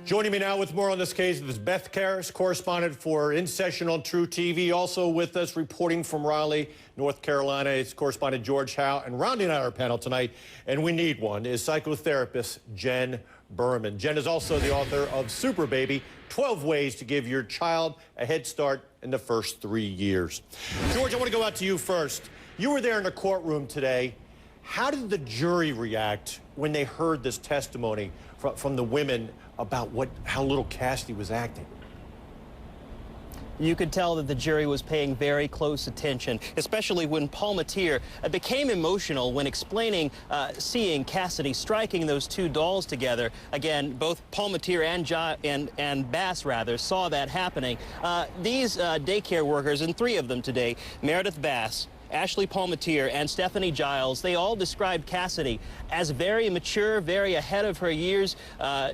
Joining me now with more on this case is Beth Karas, correspondent for In Session on True TV. Also with us, reporting from Raleigh, North Carolina, is correspondent George Howe. And rounding out our panel tonight, and we need one, is psychotherapist Jen Berman. Jen is also the author of Super Baby, 12 Ways to Give Your Child a Head Start in the First 3 Years. George, I want to go out to you first. You were there in the courtroom today. How did the jury react when they heard this testimony from the women about how little Cassidy was acting? You could tell that the jury was paying very close attention, especially when Paul Matier became emotional when explaining seeing Cassidy striking those two dolls together. Again, both Paul Matier and Bass, rather, saw that happening. These daycare workers, and three of them today, Meredith Bass, Ashley Palmatier, and Stephanie Giles, they all described Cassidy as very mature, very ahead of her years.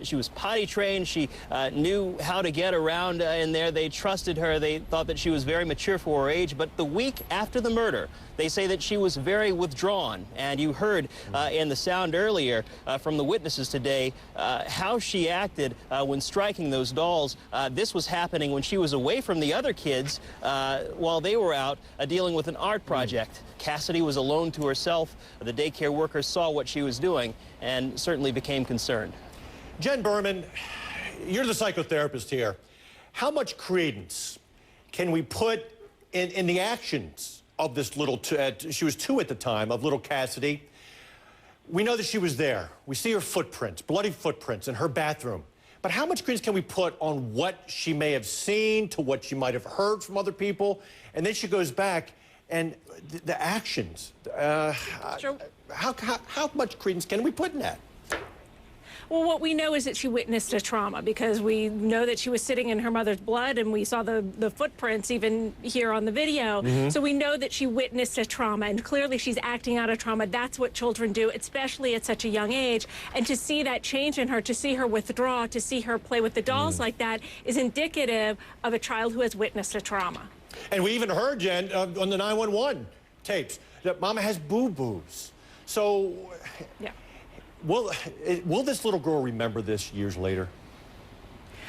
She was potty trained. She knew how to get around in there. They trusted her. They thought that she was very mature for her age. But the week after the murder, they say that she was very withdrawn. And you heard in the sound earlier from the witnesses today how she acted when striking those dolls. This was happening when she was away from the other kids while they were out dealing with an art project. Cassidy was alone to herself. The daycare workers saw what she was doing and certainly became concerned. Jen Berman, you're the psychotherapist here. How much credence can we put in the actions of this little, she was 2 at the time, of little Cassidy? We know that she was there. We see her footprints, bloody footprints in her bathroom. But how much credence can we put on what she may have seen, to what she might have heard from other people? And then she goes back and the actions. Sure. How much credence can we put in that? Well, what we know is that she witnessed a trauma, because we know that she was sitting in her mother's blood, and we saw the footprints even here on the video. So we know that she witnessed a trauma, and clearly she's acting out of trauma. That's what children do, especially at such a young age. And to see that change in her, to see her withdraw, to see her play with the dolls like that, is indicative of a child who has witnessed a trauma. And we even heard, Jen, on the 911 tapes, that Mama has boo-boos. So, yeah. Will this little girl remember this years later?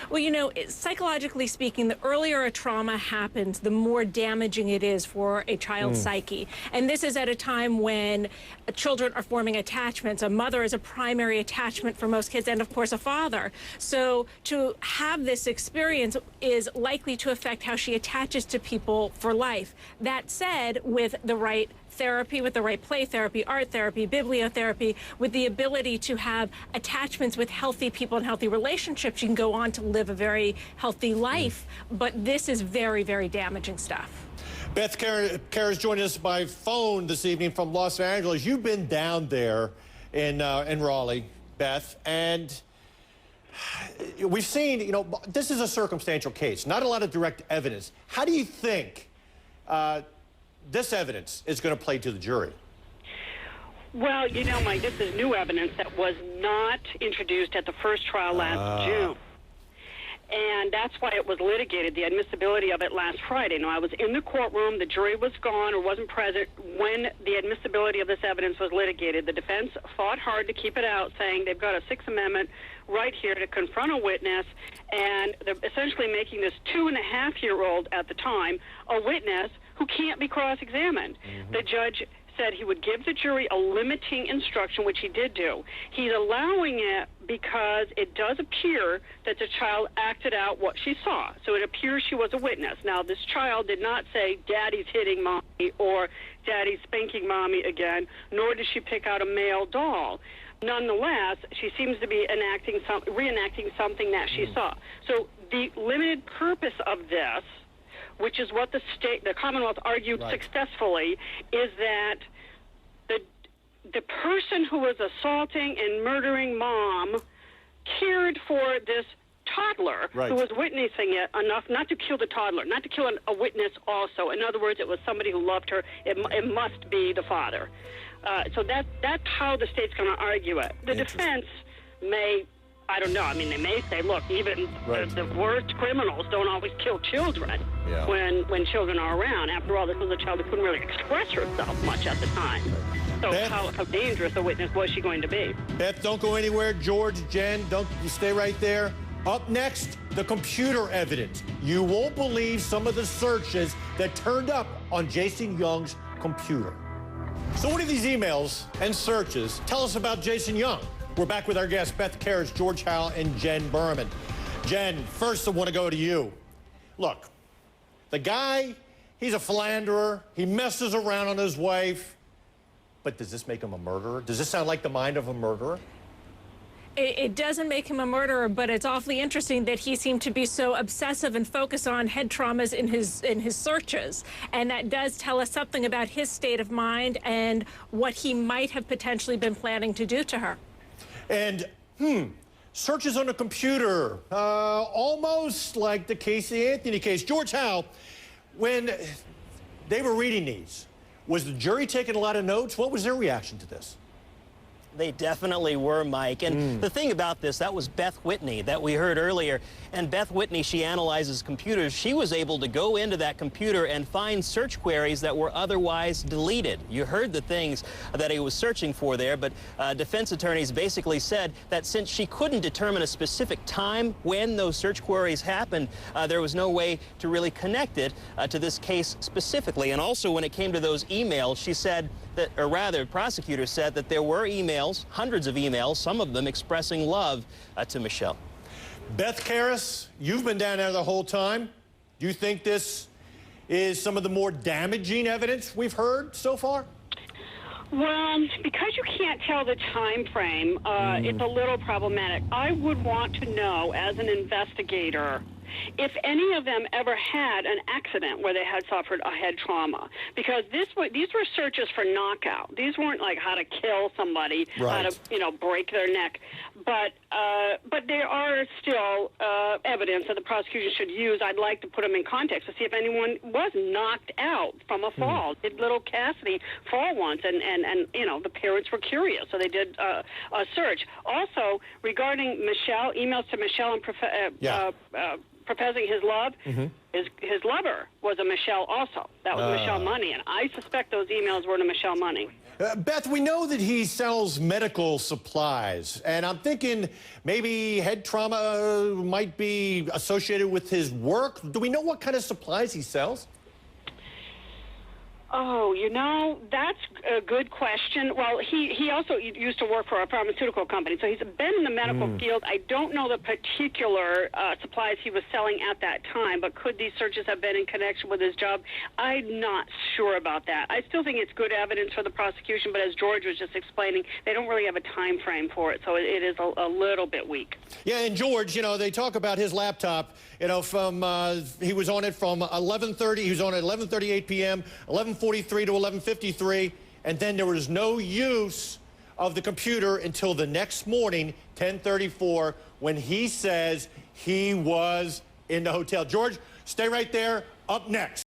Well, you know, psychologically speaking, the earlier a trauma happens, the more damaging it is for a child's psyche. And this is at a time when children are forming attachments. A mother is a primary attachment for most kids, and of course a father. So to have this experience is likely to affect how she attaches to people for life. That said, with the right therapy, with the right play therapy, art therapy, bibliotherapy, with the ability to have attachments with healthy people and healthy relationships, you can go on to live a very healthy life. But this is very, very damaging stuff. Beth Karas joining us by phone this evening from Los Angeles. You've been down there in Raleigh, Beth, and we've seen, you know, this is a circumstantial case, not a lot of direct evidence. How do you think this evidence is going to play to the jury? Well, you know, Mike, this is new evidence that was not introduced at the first trial last June. And that's why it was litigated, the admissibility of it last Friday. Now, I was in the courtroom. The jury was gone or wasn't present when the admissibility of this evidence was litigated. The defense fought hard to keep it out, saying they've got a Sixth Amendment right here to confront a witness, and they're essentially making this 2.5-year-old at the time a witness who can't be cross-examined. The judge said he would give the jury a limiting instruction, which he did do. He's allowing it because it does appear that the child acted out what she saw. So it appears she was a witness. Now, this child did not say, "Daddy's hitting mommy," or "Daddy's spanking mommy again," nor did she pick out a male doll. Nonetheless, she seems to be reenacting something that she saw. So the limited purpose of this, which is what the Commonwealth argued successfully, is that the person who was assaulting and murdering Mom cared for this toddler who was witnessing it enough not to kill the toddler, not to kill a witness also. In other words, it was somebody who loved her. It must be the father. So that's how the state's going to argue it. The defense may, I don't know, I mean, they may say, look, even the worst criminals don't always kill children when children are around. After all, this was a child who couldn't really express herself much at the time. So Beth, how dangerous a witness was she going to be? Beth, don't go anywhere. George, Jen, you stay right there. Up next, the computer evidence. You won't believe some of the searches that turned up on Jason Young's computer. So what do these emails and searches tell us about Jason Young? We're back with our guests, Beth Karas, George Howe, and Jen Berman. Jen, first I want to go to you. Look, the guy, he's a philanderer. He messes around on his wife. But does this make him a murderer? Does this sound like the mind of a murderer? It doesn't make him a murderer, but it's awfully interesting that he seemed to be so obsessive and focused on head traumas in his searches. And that does tell us something about his state of mind and what he might have potentially been planning to do to her. And, searches on a computer, almost like the Casey Anthony case. George Howe, when they were reading these, was the jury taking a lot of notes? What was their reaction to this? They definitely were, Mike. And the thing about this, that was Beth Whitney that we heard earlier. And Beth Whitney, she analyzes computers. She was able to go into that computer and find search queries that were otherwise deleted. You heard the things that he was searching for there, but defense attorneys basically said that since she couldn't determine a specific time when those search queries happened, there was no way to really connect it to this case specifically. And also when it came to those emails, she said that, or rather, prosecutors said that there were emails, hundreds of emails, some of them expressing love to Michelle. Beth Karas, you've been down there the whole time. Do you think this is some of the more damaging evidence we've heard so far? Well, because you can't tell the time frame, it's a little problematic. I would want to know, as an investigator, if any of them ever had an accident where they had suffered a head trauma. Because these were searches for knockout. These weren't like how to kill somebody, right, how to, break their neck. But there are still evidence that the prosecution should use. I'd like to put them in context to see if anyone was knocked out from a fall. Did little Cassidy fall once? And the parents were curious, so they did a search. Also, regarding Michelle, emails to Michelle and professing his love, his lover was a Michelle also. That was Michelle Money, and I suspect those emails were to Michelle Money. Beth, we know that he sells medical supplies, and I'm thinking maybe head trauma might be associated with his work. Do we know what kind of supplies he sells? Oh, that's a good question. Well, he also used to work for a pharmaceutical company, so he's been in the medical field. I don't know the particular supplies he was selling at that time, but could these searches have been in connection with his job? I'm not sure about that. I still think it's good evidence for the prosecution, but as George was just explaining, they don't really have a time frame for it, so it is a little bit weak. Yeah, and George, they talk about his laptop, from he was on it from 11:30, he was on at 11:38 p.m., 11:43 to 11:53, and then there was no use of the computer until the next morning, 10:34, when he says he was in the hotel. George, stay right there. Up next.